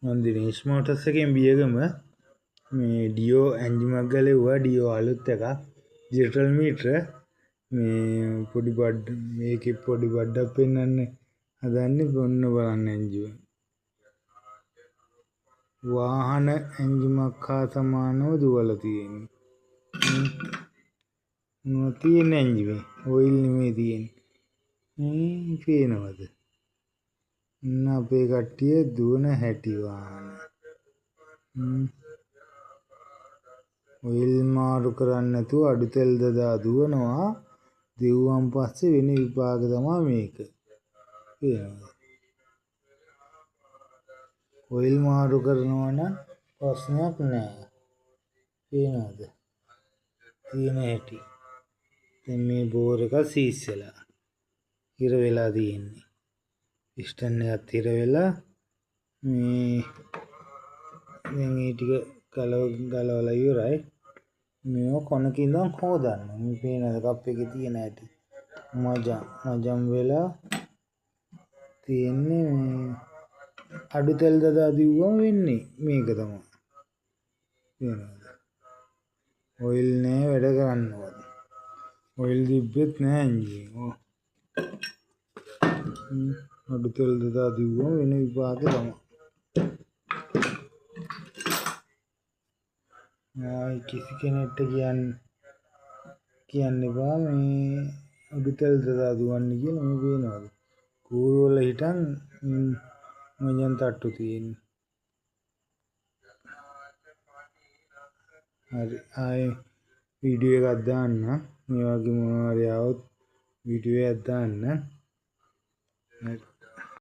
මම දිනේෂ් මෝටර්ස් එකෙන් බියගම මේ ඩියෝ ඇන්ජිමක් ගලෙව්වා ඩියෝ අලුත් එකක් ඩිජිටල් මීටර මේ පොඩි බඩ් මේකේ පොඩි බඩ්ඩක් පෙන්වන්න හදන්නේ ඔන්න බලන්න ඇන්ජිම වාහන ඇන්ජිමක් හා සමානව දුවලා තියෙන්නේ මොනවද තියෙන්නේ ඇන්ජිමේ ඔයිල් නෙමෙයි තියෙන්නේ පේනවද අපේ කට්ටිය දුවන හැටි වාහන ඔයිල් මාරු කරන්නේ නැතුව අඩු තෙල් දදා දුවනවා දෙව්වන් පස්සේ වෙන විපාක තමයි මේක පේනවද ඔයිල් මාරු කරනවා නම් ප්‍රශ්නයක් නෑ පේනවද තියෙන හැටි දැන් මේ බෝර් එක සීස් වෙලා හිර වෙලා තියෙන්නේ පිස්ටන් එකත් හිර වෙලා මේ දැන් මේ ටික ගලවලා ඉවරයි මේව කොනකින් ඉඳන් හොදන්න මේ පේනද කප් එකේ තියෙන හැටි මජම් වෙලා තියෙන්නේ මේ අඩු තෙල් දදා දිව්වම වෙන්නේ මේක තමයි පේනවද ඔයිල් නෑ වැඩ කරන්නවත් ඔයිල් තිබ්බෙත් නෑ එන්ජින් අඩු තෙල් දදා දිව්වම වෙන විපාක තමයි කිසි කෙනෙක්ට කියන්න එපා මේ අඩු තෙල් දදා දුවන්න කියලා මේ පේනවද කූරු වල හිටන් මජන් තට්ටු තියෙන්නේ හරි ආයේ වීඩියෝ එකක් දාන්න මේ වගේ මොනවා හරි આવොත් වීඩියෝ එකක් දාන්න හරි